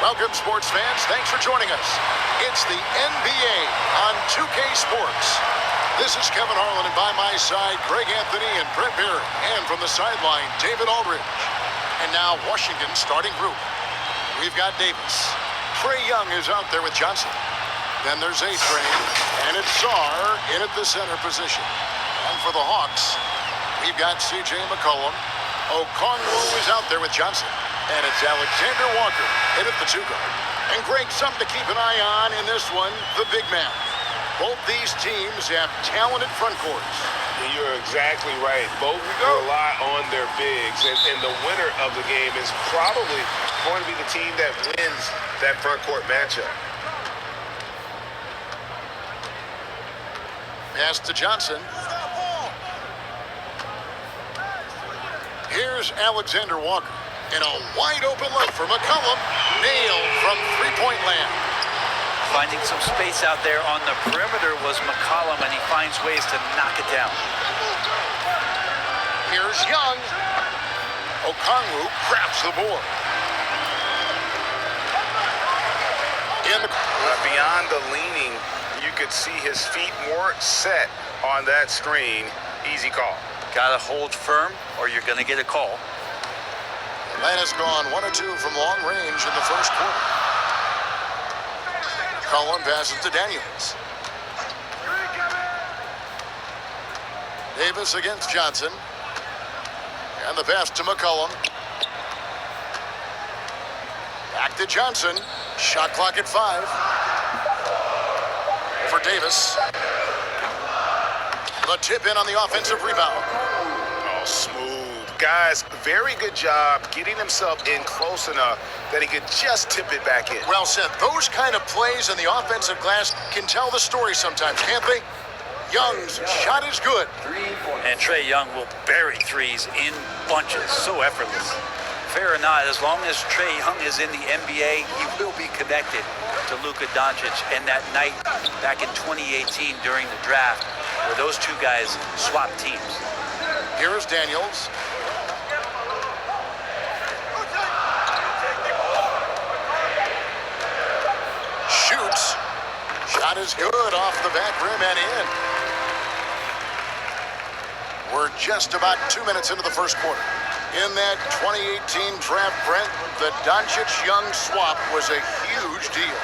Welcome, sports fans. Thanks for joining us. It's the NBA on 2K Sports. This is Kevin Harlan, and by my side, Greg Anthony and Brett Barrett. And from the sideline, David Aldridge. And now, Washington's starting group. We've got Davis. Trae Young is out there with Johnson. Then there's A-Train, and it's Sarr in at the center position. And for the Hawks, we've got C.J. McCollum. Okongwu is out there with Johnson. And it's Alexander Walker in at the 2-guard. And Greg, something to keep an eye on in this one, the big man. Both these teams have talented front courts. You're exactly right. Both rely on their bigs, and the winner of the game is probably going to be the team that wins that front court matchup. Pass to Johnson. Here's Alexander Walker. And a wide-open look for McCollum. Nailed from three-point land. Finding some space out there on the perimeter was McCollum, and he finds ways to knock it down. Here's Young. Okongwu grabs the board. Beyond the leaning, you could see his feet more set on that screen. Easy call. Got to hold firm, or you're going to get a call. Atlanta's gone 1 of 2 from long range in the first quarter. Cullen passes to Daniels. Davis against Johnson. And the pass to McCollum. Back to Johnson. Shot clock at 5. For Davis. The tip in on the offensive rebound. Oh, smooth. Guys, very good job getting himself in close enough that he could just tip it back in. Well said. Those kind of plays in the offensive glass can tell the story sometimes, can't they? Young's shot is good. And Trae Young will bury threes in bunches, so effortless. Fair or not, as long as Trae Young is in the NBA, he will be connected to Luka Doncic. And that night back in 2018 during the draft, where those two guys swapped teams. Here is Daniels. Shoots. Shot is good off the back rim and in. We're just about 2 minutes into the first quarter. In that 2018 draft, Brent, the Doncic-Young swap was a huge deal.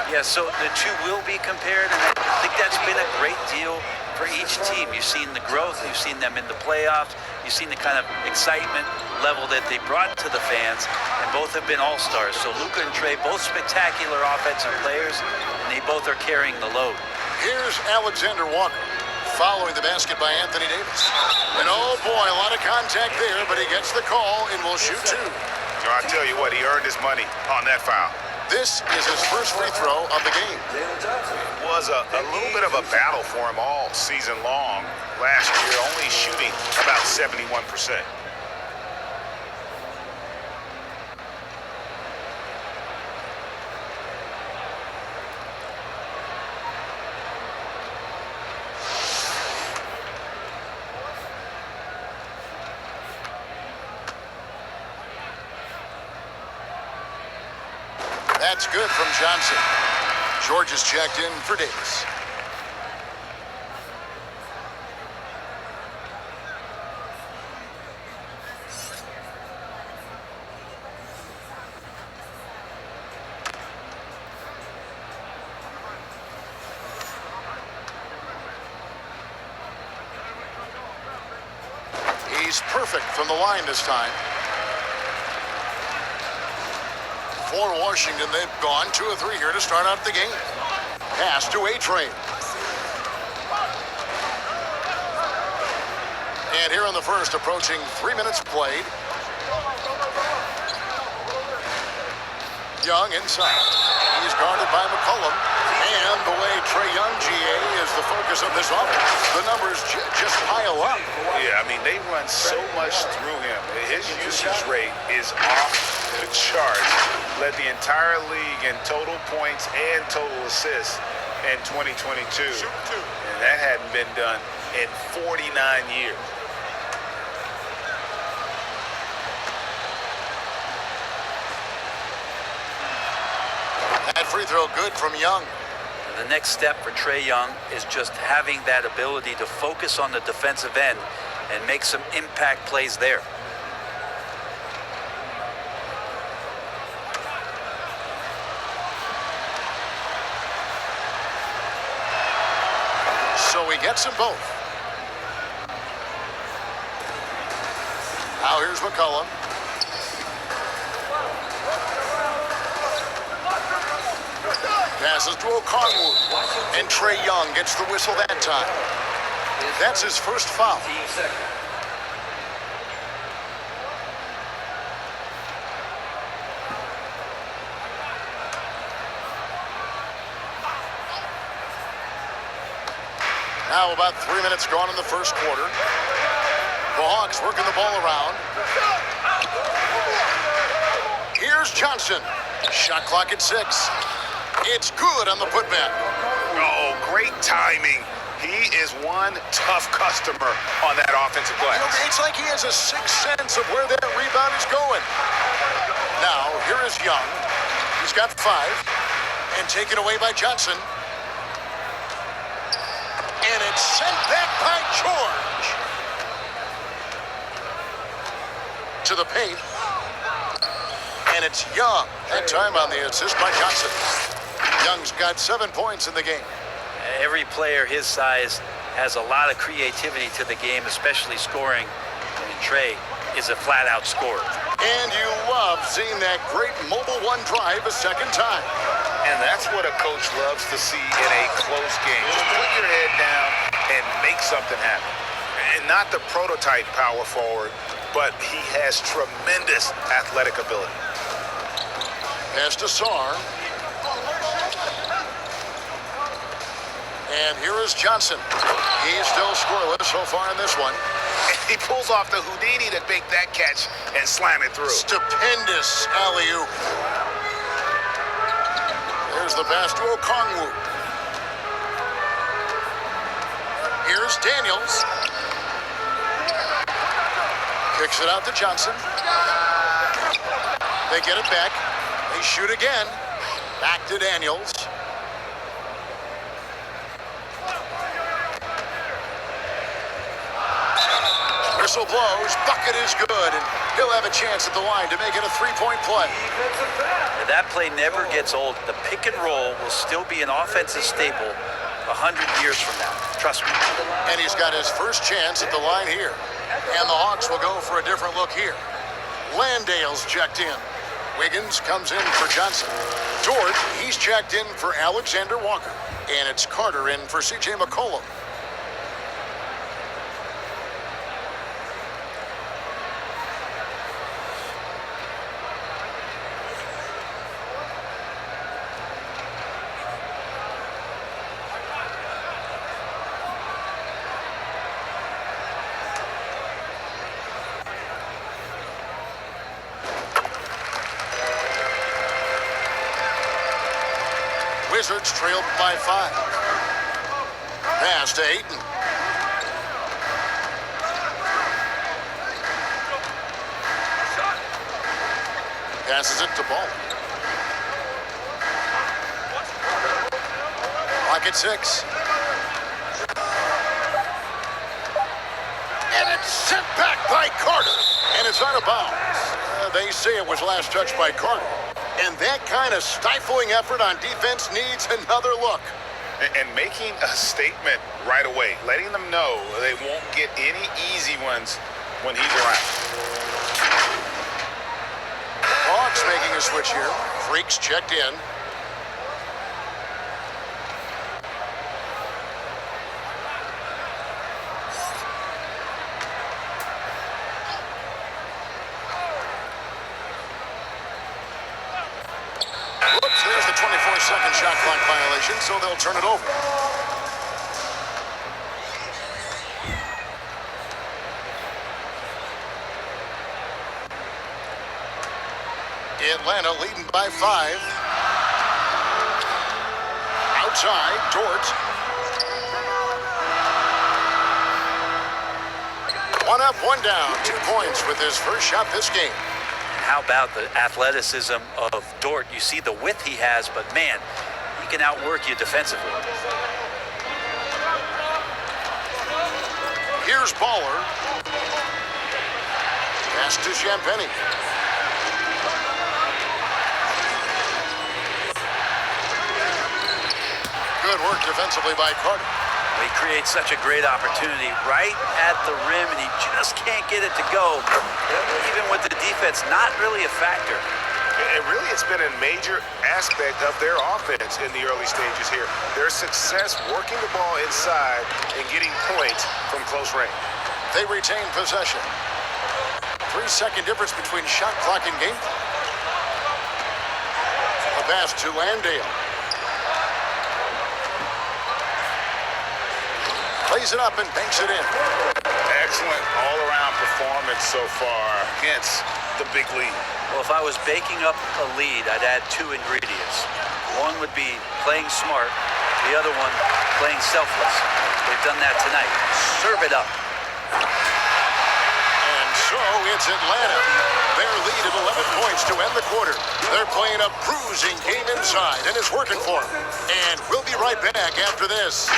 Yeah, so the two will be compared, and I think that's been a great deal for each team. You've seen the growth, you've seen them in the playoffs, you've seen the kind of excitement level that they brought to the fans, and both have been all-stars. So Luka and Trae, both spectacular offensive players, and they both are carrying the load. Here's Alexander Walker, following the basket by Anthony Davis. And oh boy, a lot of contact there, but he gets the call and will shoot 2. I tell you what, he earned his money on that foul. This is his first free throw of the game. It was a little bit of a battle for him all season long. Last year, only shooting about 71%. That's good from Johnson. George is checked in for Davis. He's perfect from the line this time. For Washington, they've gone 2 of 3 here to start out the game. Pass to A-Train. And here in the first, approaching 3 minutes played. Young inside. He's guarded by McCollum. And the way Trae Young, GA, is the focus of this offense, the numbers just pile up. Yeah, I mean, they run so much through him. His usage rate is off the charts. Led the entire league in total points and total assists in 2022. And that hadn't been done in 49 years. That free throw good from Young. The next step for Trae Young is just having that ability to focus on the defensive end and make some impact plays there. So he gets them both. Now here's McCollum. Passes to Okongwu. And Trae Young gets the whistle that time. That's his first foul. Now about 3 minutes gone in the first quarter. The Hawks working the ball around. Here's Johnson. Shot clock at 6. It's good on the putback. Oh, great timing. He is one tough customer on that offensive glass. It's like he has a sixth sense of where that rebound is going. Now, here is Young. He's got 5. And taken away by Johnson. And it's sent back by George. To the paint. And it's Young. That time on the assist by Johnson. Young's got 7 points in the game. Every player his size has a lot of creativity to the game, especially scoring. And Trae is a flat-out scorer. And you love seeing that great mobile one drive a second time. And that's what a coach loves to see in a close game. Just put your head down and make something happen. And not the prototype power forward, but he has tremendous athletic ability. Pass to Sarr. And here is Johnson. He's still scoreless so far in this one. He pulls off the Houdini to make that catch and slam it through. Stupendous alley-oop. There's the pass to Okongwu. Here's Daniels. Kicks it out to Johnson. They get it back. They shoot again. Back to Daniels. Whistle blows. Bucket is good. And he'll have a chance at the line to make it a three-point play. That play never gets old. The pick and roll will still be an offensive staple 100 years from now. Trust me. And he's got his first chance at the line here. And the Hawks will go for a different look here. Landale's checked in. Wiggins comes in for Johnson. George, he's checked in for Alexander Walker. And it's Carter in for C.J. McCollum. Wizards trailed by 5. Pass to Ayton. Passes it to Ball. Clock at 6. And it's sent back by Carter. And it's out of bounds. They say it was last touched by Carter. And that kind of stifling effort on defense needs another look. And making a statement right away, letting them know they won't get any easy ones when he's around. Hawks making a switch here. Freaks checked in. clock violation, so they'll turn it over. Atlanta leading by 5. Outside, Dort. One up, one down. 2 points with his first shot this game. How about the athleticism of Dort? You see the width he has, but man, he can outwork you defensively. Here's Baller. Pass to Champagny. Good work defensively by Carter. He creates such a great opportunity right at the rim, and he just can't get it to go. Even with the defense, not really a factor. And really, it's been a major aspect of their offense in the early stages here. Their success working the ball inside and getting points from close range. They retain possession. 3-second difference between shot clock and game clock. A pass to Landale. Plays it up and banks it in. Excellent all-around performance so far against the big lead. Well, if I was baking up a lead, I'd add 2 ingredients. One would be playing smart. The other one, playing selfless. They've done that tonight. Serve it up. And so it's Atlanta. Their lead of 11 points to end the quarter. They're playing a bruising game inside, and it's working for them. And we'll be right back after this.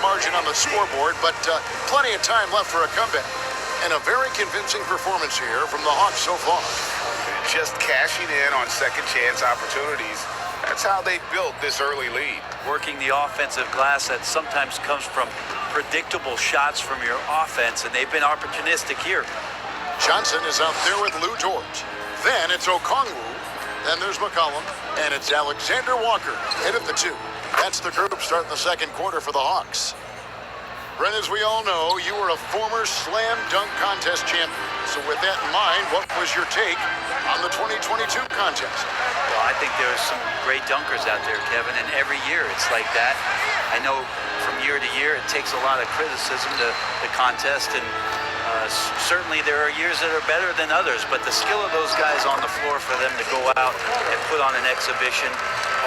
Margin on the scoreboard, but plenty of time left for a comeback. And a very convincing performance here from the Hawks so far. Just cashing in on second chance opportunities. That's how they built this early lead. Working the offensive glass that sometimes comes from predictable shots from your offense, and they've been opportunistic here. Johnson is out there with Lou Dort. Then it's Okongwu. Then there's McCollum. And it's Alexander Walker in at the 2. That's the group starting the second quarter for the Hawks. Brent, as we all know, you were a former slam dunk contest champion. So with that in mind, what was your take on the 2022 contest? Well, I think there's some great dunkers out there, Kevin, and every year it's like that. I know from year to year it takes a lot of criticism to the contest, and certainly there are years that are better than others, but the skill of those guys on the floor for them to go out and put on an exhibition,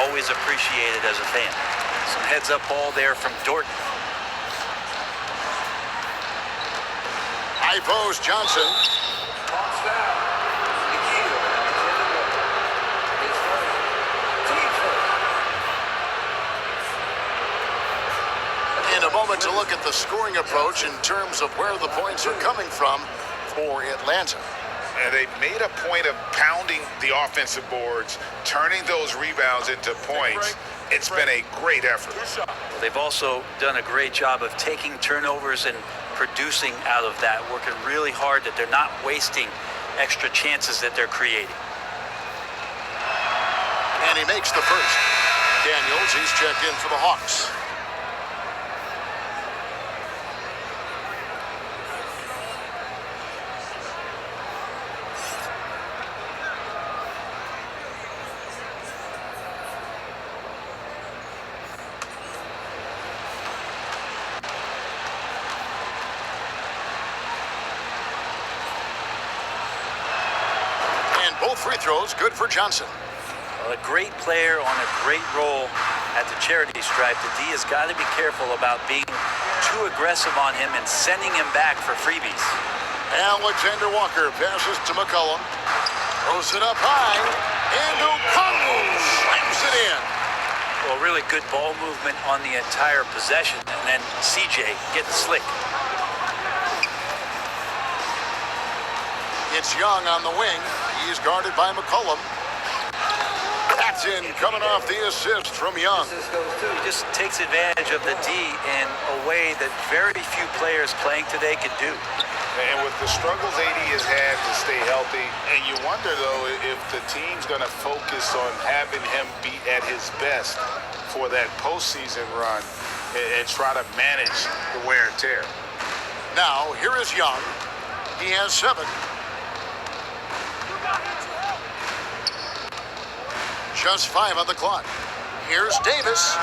always appreciated as a fan. Some heads-up ball there from Dort. High post, Johnson. In a moment to look at the scoring approach in terms of where the points are coming from for Atlanta. And they made a point of pounding the offensive boards, turning those rebounds into points. It's been a great effort. They've also done a great job of taking turnovers and producing out of that, working really hard that they're not wasting extra chances that they're creating. And he makes the first. Daniels, he's checked in for the Hawks. Both free throws good for Johnson. Well, a great player on a great role at the charity stripe. The D has got to be careful about being too aggressive on him and sending him back for freebies. Alexander Walker passes to McCollum. Throws it up high. And Okongwu slams it in. Well, really good ball movement on the entire possession. And then CJ gets slick. It's Young on the wing. He's guarded by McCollum. Captain coming off the assist from Young. He just takes advantage of the D in a way that very few players playing today can do. And with the struggles AD has had to stay healthy, and you wonder, though, if the team's going to focus on having him be at his best for that postseason run and try to manage the wear and tear. Now, here is Young. He has 7. Just 5 on the clock. Here's Davis.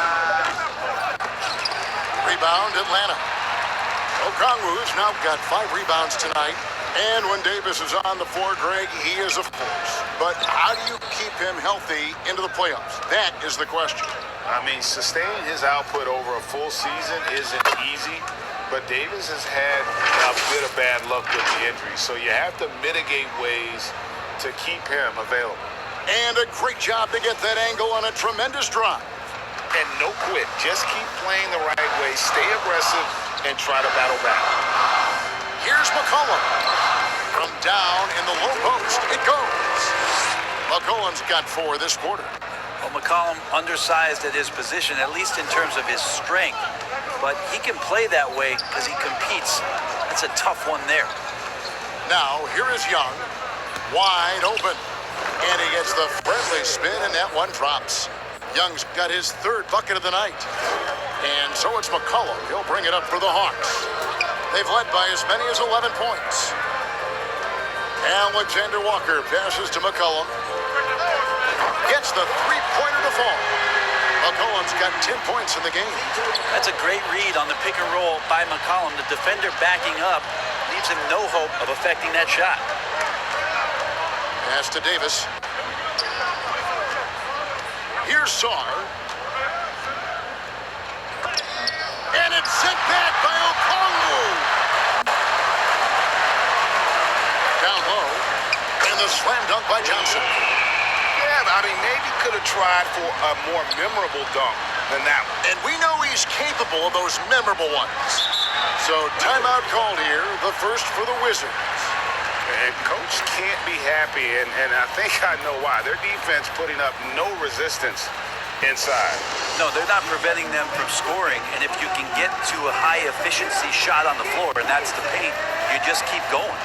Rebound, Atlanta. Okongwu's now got 5 rebounds tonight. And when Davis is on the floor, Greg, he is a force. But how do you keep him healthy into the playoffs? That is the question. I mean, sustaining his output over a full season isn't easy, but Davis has had a bit of bad luck with the injury. So you have to mitigate ways to keep him available. And a great job to get that angle on a tremendous drive. And no quit. Just keep playing the right way, stay aggressive, and try to battle back. Here's McCollum. From down in the low post, it goes. McCollum's got 4 this quarter. Well, McCollum undersized at his position, at least in terms of his strength. But he can play that way because he competes. That's a tough one there. Now, here is Young. Wide open. And he gets the friendly spin, and that one drops. Young's got his 3rd bucket of the night. And so it's McCollum. He'll bring it up for the Hawks. They've led by as many as 11 points. Alexander Walker passes to McCollum. Gets the 3-pointer to fall. McCollum's got 10 points in the game. That's a great read on the pick and roll by McCollum. The defender backing up leaves him no hope of affecting that shot. Pass to Davis. Here's Sarr. And it's sent back by Okongwu. Down low. And the slam dunk by Johnson. Yeah, I mean, maybe could have tried for a more memorable dunk than that one. And we know he's capable of those memorable ones. So timeout called here, the first for the Wizards. And coach can't be happy, and I think I know why. Their defense putting up no resistance inside. No, they're not preventing them from scoring. And if you can get to a high-efficiency shot on the floor, and that's the paint, you just keep going.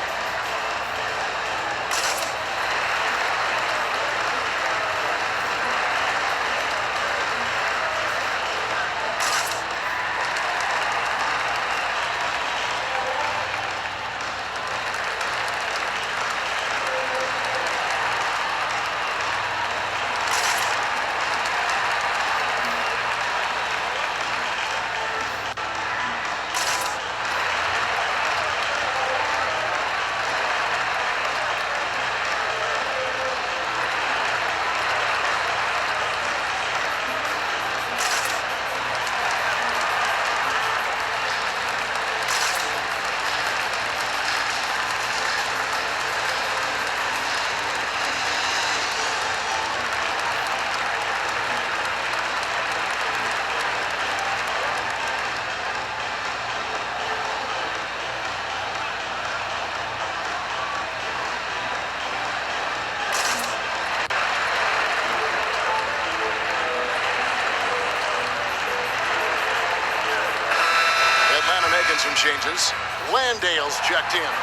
Some changes. Landale's checked in.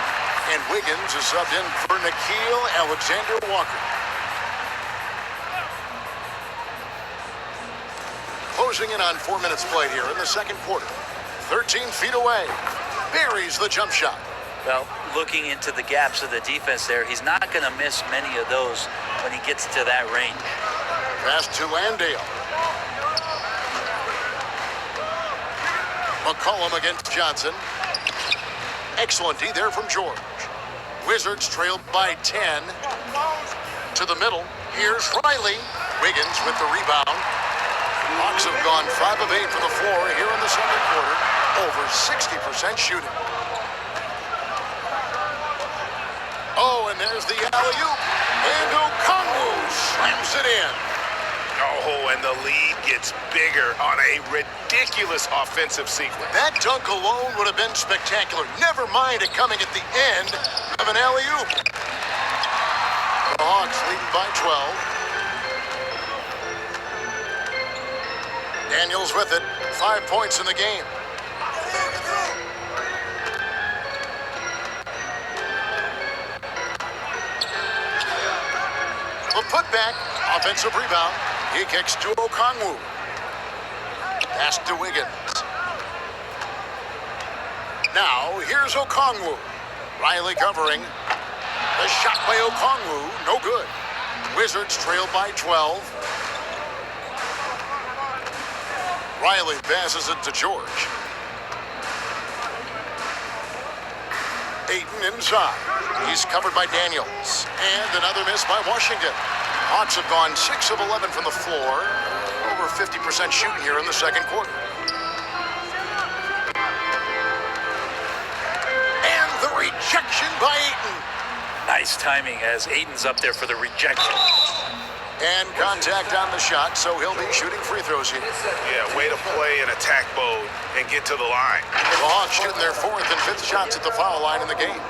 And Wiggins is subbed in for Nickeil Alexander-Walker. Closing in on 4 minutes played here in the second quarter. 13 feet away. Buries the jump shot. Well, looking into the gaps of the defense there, he's not going to miss many of those when he gets to that range. Pass to Landale. McCollum against Johnson. Excellent D there from George. Wizards trailed by 10. To the middle. Here's Riley. Wiggins with the rebound. Hawks have gone 5 of 8 from the floor here in the second quarter. Over 60% shooting. Oh, and there's the alley-oop. And Okongwu slams it in. Oh, and the lead gets bigger on a ridiculous offensive sequence. That dunk alone would have been spectacular. Never mind it coming at the end of an alley-oop. The Hawks leading by 12. Daniels with it. 5 points in the game. The putback, offensive rebound. He kicks to Okongwu. Pass to Wiggins. Now, here's Okongwu. Riley covering. The shot by Okongwu, no good. Wizards trailed by 12. Riley passes it to George. Ayton inside. He's covered by Daniels. And another miss by Washington. Hawks have gone 6 of 11 from the floor. Over 50% shooting here in the second quarter. And the rejection by Ayton. Nice timing as Ayton's up there for the rejection. And contact on the shot, so he'll be shooting free throws here. Yeah, way to play in attack mode and get to the line. The Hawks shooting their 4th and 5th shots at the foul line in the game.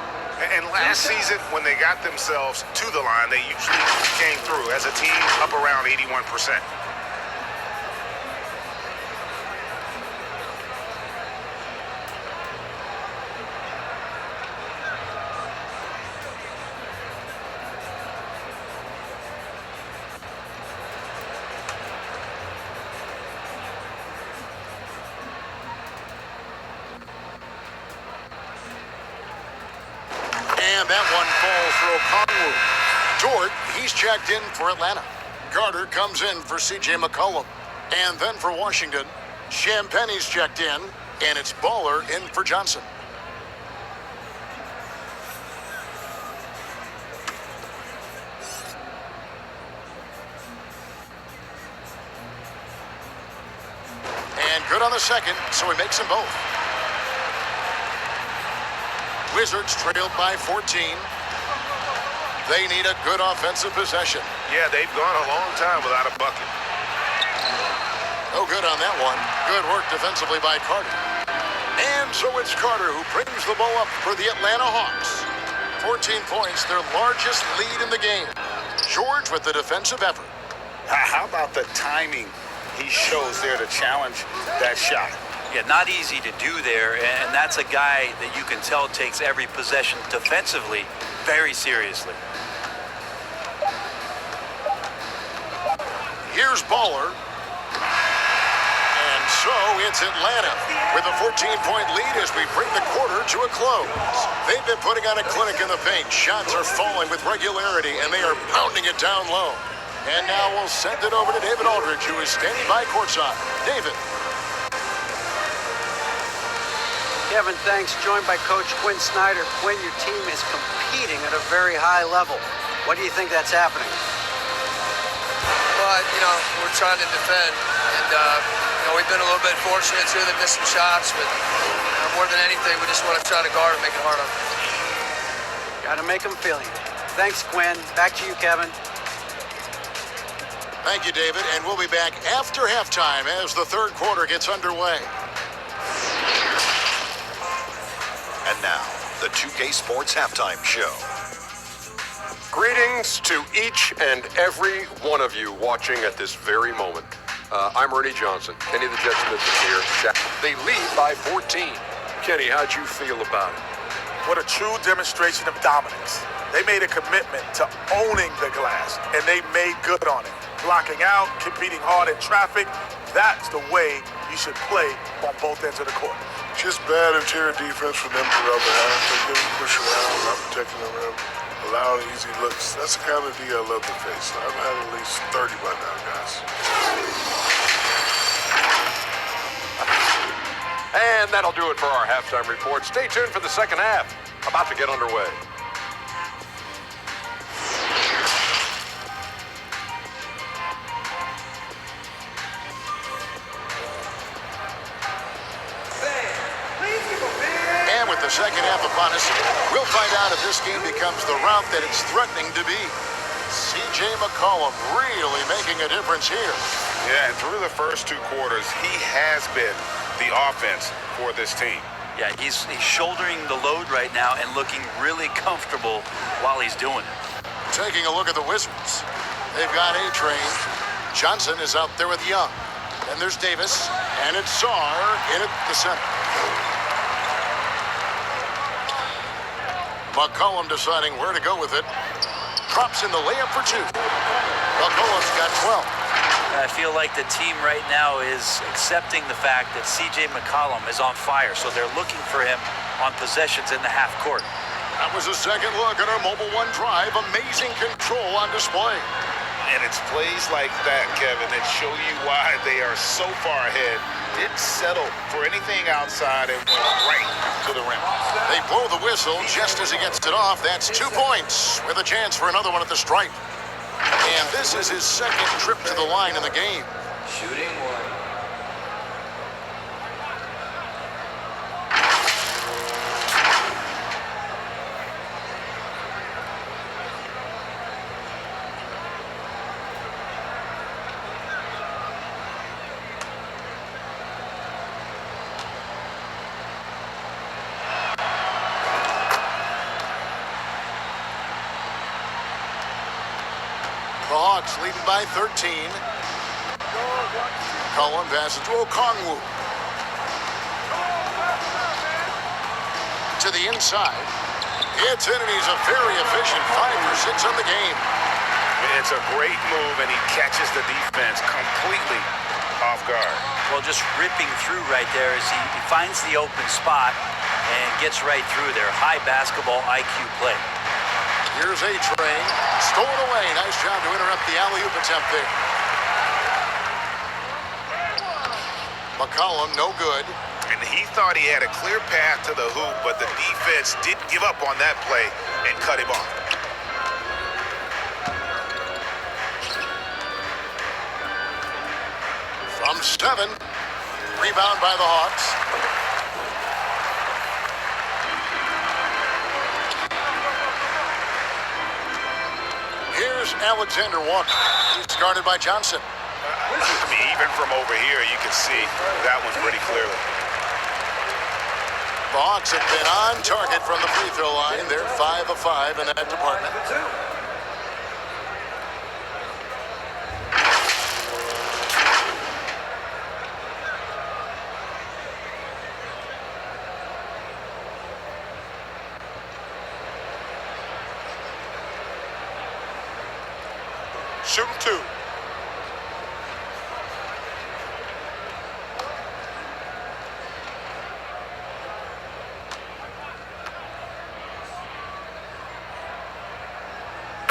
And last season, when they got themselves to the line, they usually came through as a team up around 81%. And that one falls for Okongwu. Dort, he's checked in for Atlanta. Carter comes in for C.J. McCollum. And then for Washington, Champagne's checked in, and it's Baller in for Johnson. And good on the second, so he makes them both. Wizards trailed by 14. They need a good offensive possession. Yeah, they've gone a long time without a bucket. No good on that one. Good work defensively by Carter. And so it's Carter who brings the ball up for the Atlanta Hawks. 14 points, their largest lead in the game. George with the defensive effort. How about the timing he shows there to challenge that shot? Yeah, not easy to do there, and that's a guy that you can tell takes every possession defensively very seriously. Here's Baller. And so it's Atlanta with a 14-point lead as we bring the quarter to a close. They've been putting on a clinic in the paint. Shots are falling with regularity, and they are pounding it down low. And now we'll send it over to David Aldridge, who is standing by courtside. David. Kevin, thanks. Joined by Coach Quinn Snyder. Quinn, your team is competing at a very high level. What do you think that's happening? Well, we're trying to defend, and we've been a little bit fortunate too. They missed some shots, but more than anything, we just want to try to guard and make it hard on them. Got to make them feel you. Thanks, Quinn. Back to you, Kevin. Thank you, David, and we'll be back after halftime as the third quarter gets underway. And now, the 2K Sports Halftime Show. Greetings to each and every one of you watching at this very moment. I'm Ernie Johnson. Kenny the Jet Smith is here. They lead by 14. Kenny, how'd you feel about it? What a true demonstration of dominance. They made a commitment to owning the glass, and they made good on it. Blocking out, competing hard in traffic, that's the way you should play on both ends of the court. Just bad interior defense for them throughout the half. They give them push around, not protecting the rim, allowing easy looks. That's the kind of D I love to face. I've had at least 30 by now, guys. And that'll do it for our halftime report. Stay tuned for the second half. About to get underway. And with the second half upon us, we'll find out if this game becomes the route that it's threatening to be. C.J. McCollum really making a difference here. Yeah, and through the first two quarters, he has been the offense for this team. Yeah, he's shouldering the load right now and looking really comfortable while he's doing it. Taking a look at the Wizards. They've got A-Train. Johnson is out there with Young. Then there's Davis, and it's Sarr in at the center. McCollum deciding where to go with it. Drops in the layup for two. McCollum's got 12. I feel like the team right now is accepting the fact that C.J. McCollum is on fire, so they're looking for him on possessions in the half court. That was a second look at our Mobile One drive. Amazing control on display. And it's plays like that, Kevin, that show you why they are so far ahead. Didn't settle for anything outside and went right to the rim. They blow the whistle just as he gets it off. That's 2 points with a chance for another one at the stripe. And this is his second trip to the line in the game. Shooting one. The Hawks leading by 13. Cullen passes to Okongwu. To the inside. It's in, and he's a very efficient 5 for 6 on the game. It's a great move, and he catches the defense completely off guard. Well, just ripping through right there as he finds the open spot and gets right through there. High basketball IQ play. Here's A-Train. Stolen away. Nice job to interrupt the alley-oop attempt there. McCollum, no good. And he thought he had a clear path to the hoop, but the defense didn't give up on that play and cut him off. From 7. Rebound by the Hawks. Here's Alexander Walker. He's guarded by Johnson. I mean, even from over here, you can see that one pretty clearly. The Hawks have been on target from the free throw line. They're 5 of 5 in that department. Shooting 2.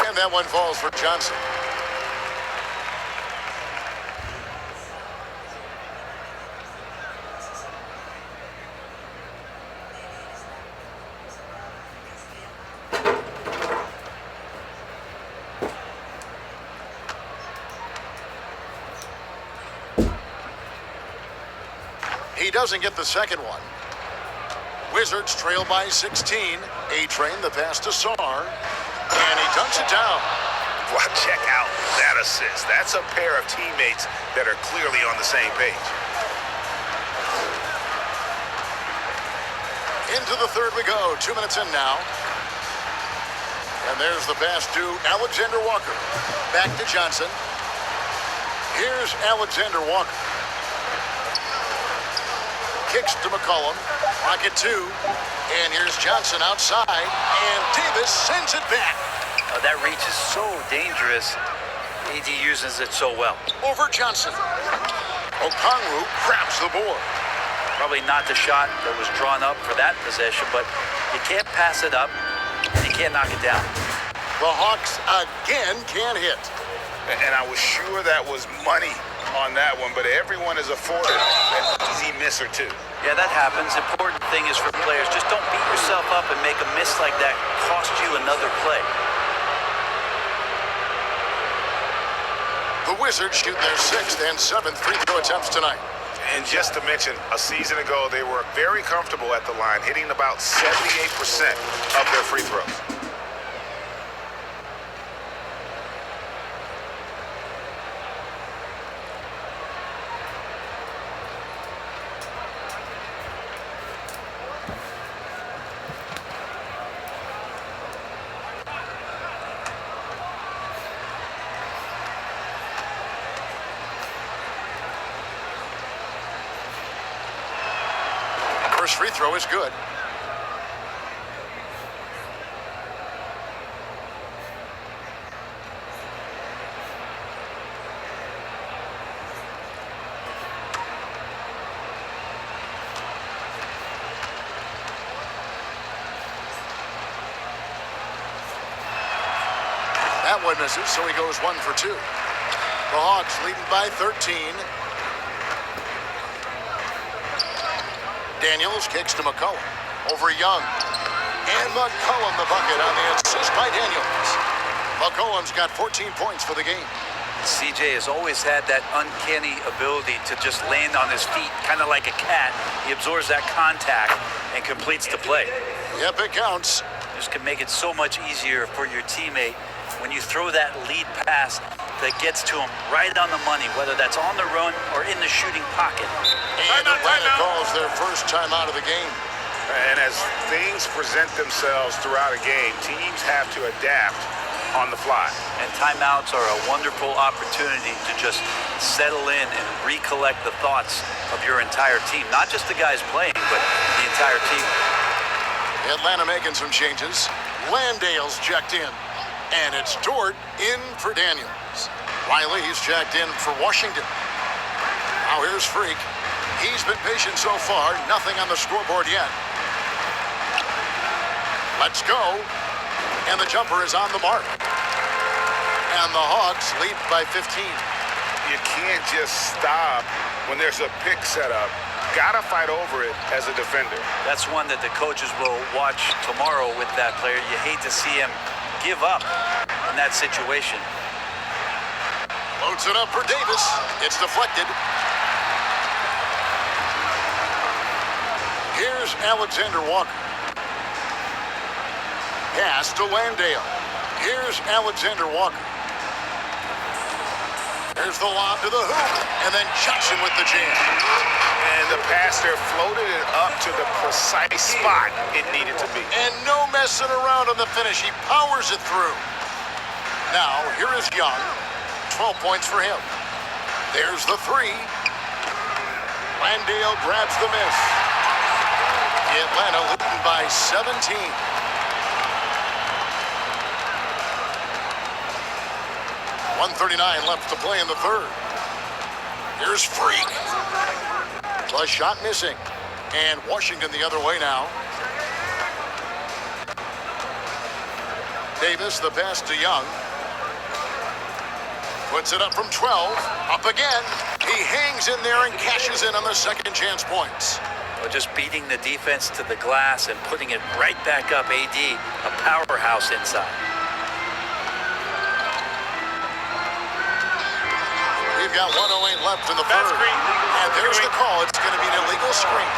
And that one falls for Johnson. He doesn't get the second one. Wizards trail by 16. A-Train, the pass to Sarr. And he dunks it down. Well, check out that assist. That's a pair of teammates that are clearly on the same page. Into the third we go. 2 minutes in now. And there's the pass to Alexander Walker. Back to Johnson. Here's Alexander Walker. Kicks to McCollum. Pocket 2. And here's Johnson outside. And Davis sends it back. That reach is so dangerous. AD uses it so well. Over Johnson. Okongwu grabs the board. Probably not the shot that was drawn up for that possession, but you can't pass it up, and you can't knock it down. The Hawks again can't hit. And I was sure that was money on that one, but everyone is afforded an easy miss or two. Yeah, that happens. Important thing is for players, just don't beat yourself up and make a miss like that cost you another play. The Wizards shoot their 6th and 7th free throw attempts tonight. And just to mention, a season ago, they were very comfortable at the line, hitting about 78% of their free throws. First free throw is good. That one misses, so he goes 1 for 2. The Hawks leading by 13. Daniels kicks to McCollum. Over Young. And McCollum the bucket on the assist by Daniels. McCollum's got 14 points for the game. CJ has always had that uncanny ability to just land on his feet, kind of like a cat. He absorbs that contact and completes the play. Yep, it counts. This can make it so much easier for your teammate when you throw that lead pass that gets to him right on the money, whether that's on the run or in the shooting pocket. And Atlanta calls their first time out of the game. And as things present themselves throughout a game, teams have to adapt on the fly. And timeouts are a wonderful opportunity to just settle in and recollect the thoughts of your entire team. Not just the guys playing, but the entire team. Atlanta making some changes. Landale's checked in. And it's Dort in for Daniels. Riley, he's checked in for Washington. Now here's Freak. He's been patient so far. Nothing on the scoreboard yet. Let's go. And the jumper is on the mark. And the Hawks lead by 15. You can't just stop when there's a pick set up. Gotta fight over it as a defender. That's one that the coaches will watch tomorrow with that player. You hate to see him give up in that situation. Loads it up for Davis. It's deflected. Here's Alexander Walker. Pass to Landale. Here's Alexander Walker. There's the lob to the hoop. And then Johnson with the jam. And the pass there floated it up to the precise spot it needed to be. And no messing around on the finish. He powers it through. Now, here is Young. 12 points for him. There's the three. Landale grabs the miss. Atlanta leading by 17. .139 left to play in the third. Here's Freak. A shot missing. And Washington the other way now. Davis, the pass to Young. Puts it up from 12. Up again. He hangs in there and cashes in on the second chance points. Well, just beating the defense to the glass and putting it right back up. AD, a powerhouse inside. We've got 1:08 left in the third. And there's the call. It's going to be an illegal screen.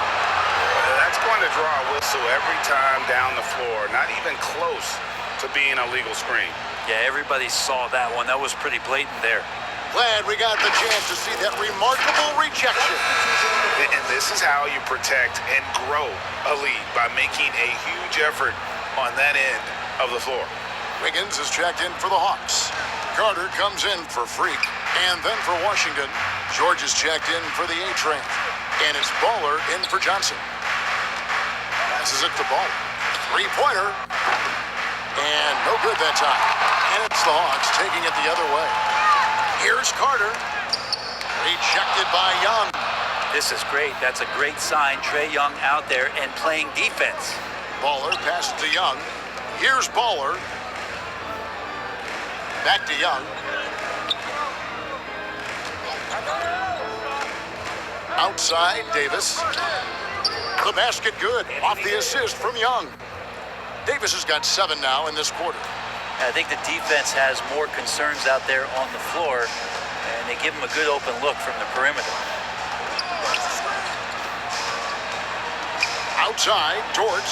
That's going to draw a whistle every time down the floor. Not even close to being a legal screen. Yeah, everybody saw that one. That was pretty blatant there. Glad we got the chance to see that remarkable rejection. And this is how you protect and grow a lead, by making a huge effort on that end of the floor. Wiggins is checked in for the Hawks. Carter comes in for Freak. And then for Washington, George is checked in for the A-Train. And it's Baller in for Johnson. Passes it to Baller. Three-pointer. And no good that time. And it's the Hawks taking it the other way. Here's Carter. Rejected by Young. This is great. That's a great sign. Trae Young out there and playing defense. Baller passes to Young. Here's Baller. Back to Young. Outside, Davis. The basket good. Off the assist from Young. Davis has got 7 now in this quarter. I think the defense has more concerns out there on the floor, and they give him a good open look from the perimeter. Outside, Dort.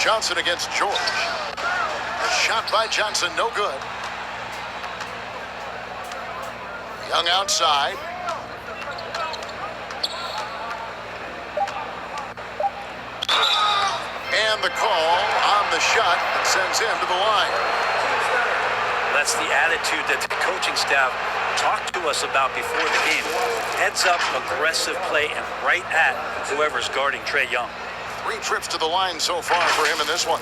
Johnson against George. A shot by Johnson, no good. Young outside. And the call on the shot that sends him to the line. That's the attitude that the coaching staff talked to us about before the game. Heads up, aggressive play, and right at whoever's guarding Trae Young. 3 trips to the line so far for him in this one.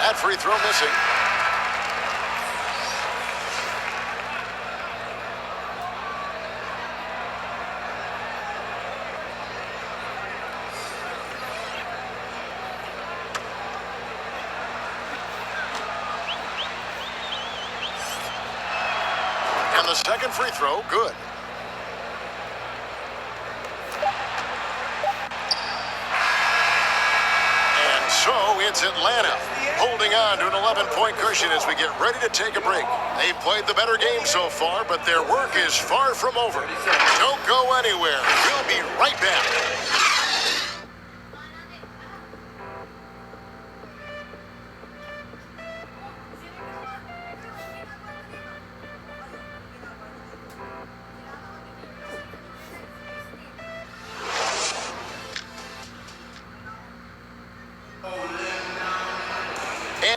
That free throw missing. And the second free throw, good. And so it's Atlanta holding on to an 11-point cushion as we get ready to take a break. They've played the better game so far, but their work is far from over. Don't go anywhere. We'll be right back.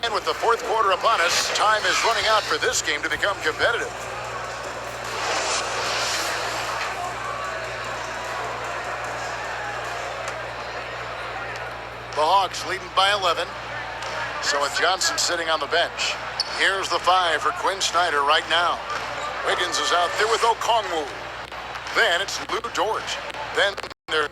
And with the fourth quarter upon us, time is running out for this game to become competitive. The Hawks leading by 11. So with Johnson sitting on the bench. Here's the 5 for Quinn Snyder right now. Wiggins is out there with Okongwu. Then it's Lou Dort. Then there's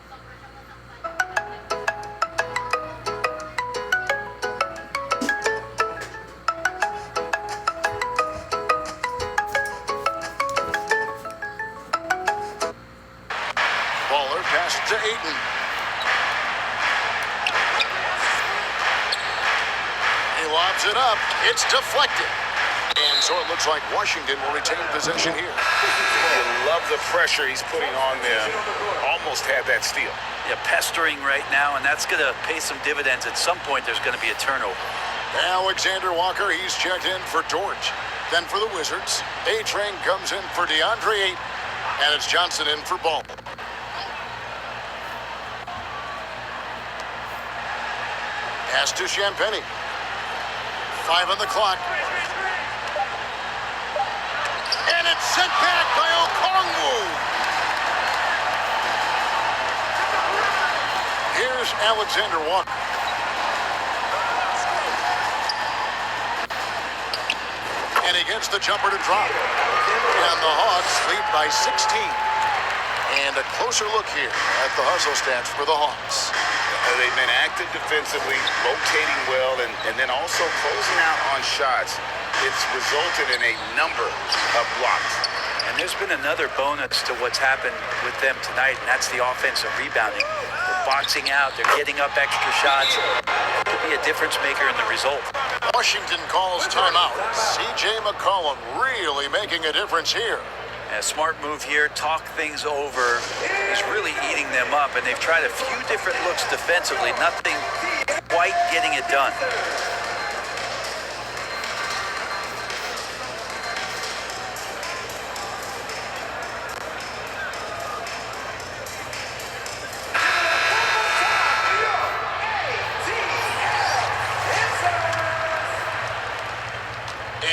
Baller passes to Ayton. He lobs it up. It's deflected. And so it looks like Washington will retain possession here. You love the pressure he's putting on them. Almost had that steal. Yeah, pestering right now, and that's going to pay some dividends. At some point, there's going to be a turnover. Alexander Walker, he's checked in for Dort. Then for the Wizards, A-Train comes in for DeAndre Ayton. And it's Johnson in for Ball. Pass to Champagnie. 5 on the clock. And it's sent back by Okongwu. Here's Alexander Walker. And he gets the jumper to drop. And the Hawks lead by 16. And a closer look here at the hustle stats for the Hawks. They've been active defensively, rotating well, and then also closing out on shots. It's resulted in a number of blocks. And there's been another bonus to what's happened with them tonight, and that's the offensive rebounding. They're boxing out, they're getting up extra shots. It could be a difference maker in the result. Washington calls timeout. C.J. McCollum really making a difference here. A smart move here, talk things over. He's really eating them up, and they've tried a few different looks defensively. Nothing quite getting it done.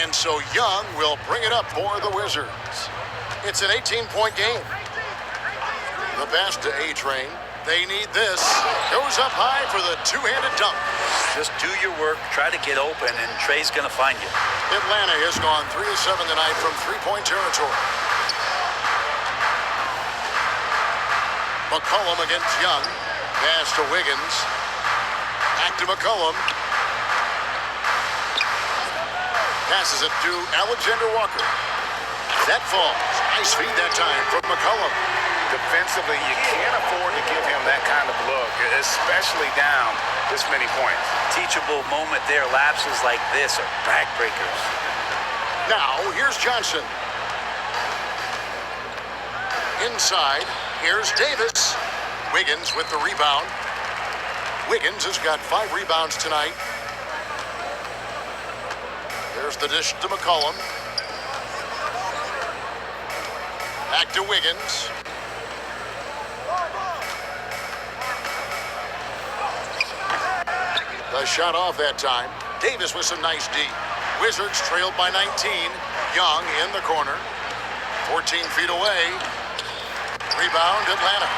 And so Young will bring it up for the Wizards. It's an 18-point game. The pass to A-Train. They need this. Goes up high for the two-handed dunk. Just do your work, try to get open, and Trae's going to find you. Atlanta has gone 3 of 7 tonight from three-point territory. McCollum against Young. Pass to Wiggins. Back to McCollum. Passes it to Alexander Walker. That falls. Nice feed that time from McCollum. Defensively, you can't afford to give him that kind of look, especially down this many points. Teachable moment there. Lapses like this are backbreakers. Now, here's Johnson. Inside, here's Davis. Wiggins with the rebound. Wiggins has got 5 rebounds tonight. There's the dish to McCollum. Back to Wiggins. The shot off that time. Davis with some nice D. Wizards trailed by 19. Young in the corner. 14 feet away. Rebound, Atlanta.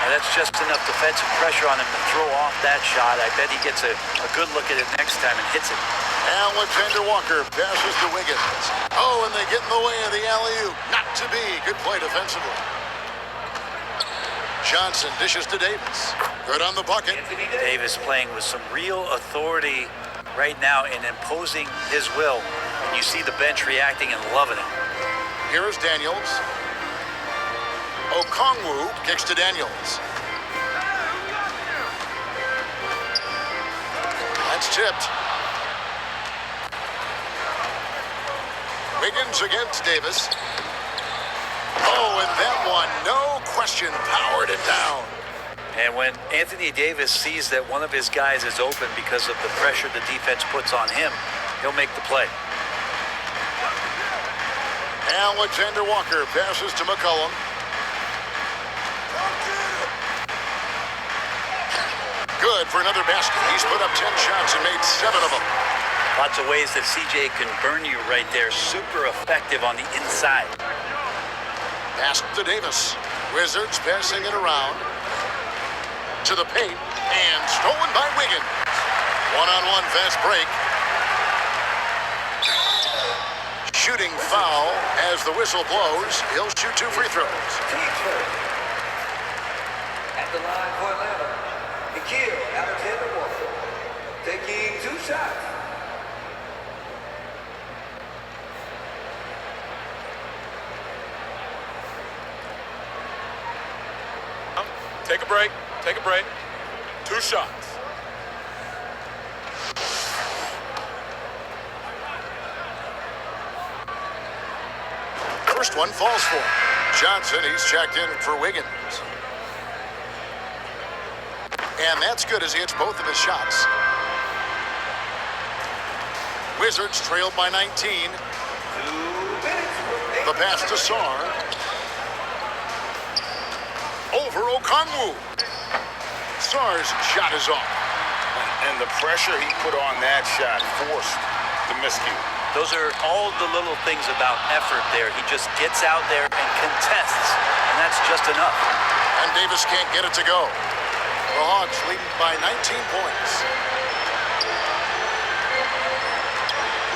Now that's just enough defensive pressure on him to throw off that shot. I bet he gets a good look at it next time and hits it. Alexander Walker passes to Wiggins. Oh, and they get in the way of the alley-oop. Not to be. Good play defensively. Johnson dishes to Davis. Good on the bucket. Davis playing with some real authority right now in imposing his will. And you see the bench reacting and loving it. Here is Daniels. Okongwu kicks to Daniels. That's tipped. Wiggins against Davis. Oh, and that one, no question, powered it down. And when Anthony Davis sees that one of his guys is open because of the pressure the defense puts on him, he'll make the play. Alexander Walker passes to McCollum. Good for another basket. He's put up 10 shots and made 7 of them. Lots of ways that CJ can burn you right there. Super effective on the inside. Pass to Davis. Wizards passing it around. To the paint. And stolen by Wiggins. One-on-one fast break. Shooting foul as the whistle blows. He'll shoot 2 free throws. At the line for Atlanta, Nickeil Alexander-Walker, taking 2 shots. Take a break. Take a break. 2 shots. First one falls for Johnson. He's checked in for Wiggins. And that's good as he hits both of his shots. Wizards trailed by 19. The pass to Sarr. Over Okongwu. Sarr's shot is off. And the pressure he put on that shot forced the miscue. Those are all the little things about effort there. He just gets out there and contests, and that's just enough. And Davis can't get it to go. The Hawks leading by 19 points.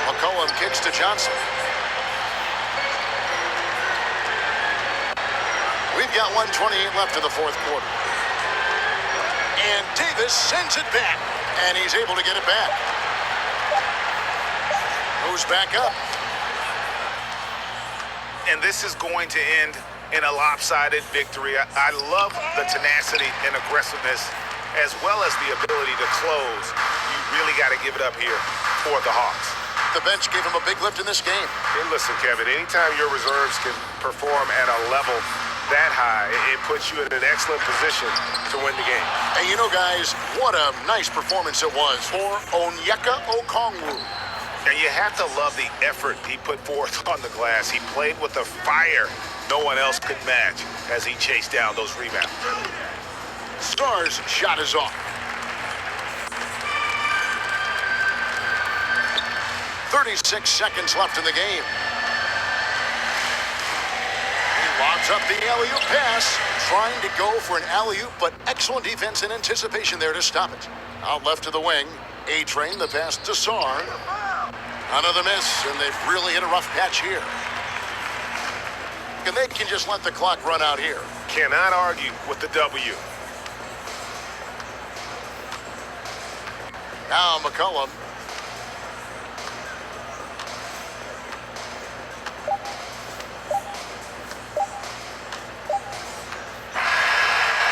McCollum kicks to Johnson. We've got 1:28 left in the 4th quarter. And Davis sends it back, and he's able to get it back. Moves back up. And this is going to end in a lopsided victory. I love the tenacity and aggressiveness as well as the ability to close. You really got to give it up here for the Hawks. The bench gave him a big lift in this game. Hey, listen, Kevin, anytime your reserves can perform at a level that high, it puts you in an excellent position to win the game. And you know, guys, what a nice performance it was for Onyeka Okongwu. And you have to love the effort he put forth on the glass. He played with a fire no one else could match as he chased down those rebounds. Sarr's shot is off. 36 seconds left in the game. He lobs up the alley-oop pass, trying to go for an alley-oop, but excellent defense and anticipation there to stop it. Out left to the wing, A-Train, the pass to Sarr. Another miss, and they've really hit a rough patch here. And they can just let the clock run out here. Cannot argue with the W. Now McCollum.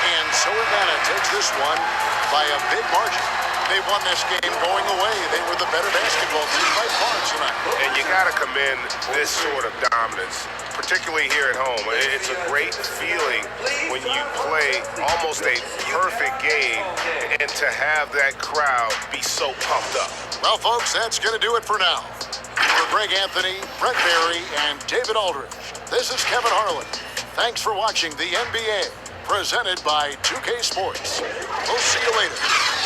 And so Atlanta takes this one by a big margin. They won this game going away. They were the better basketball team by far tonight. And you got to commend this sort of dominance, particularly here at home. It's a great feeling when you play almost a perfect game and to have that crowd be so pumped up. Well, folks, that's going to do it for now. For Greg Anthony, Brent Barry, and David Aldridge, this is Kevin Harlan. Thanks for watching the NBA, presented by 2K Sports. We'll see you later.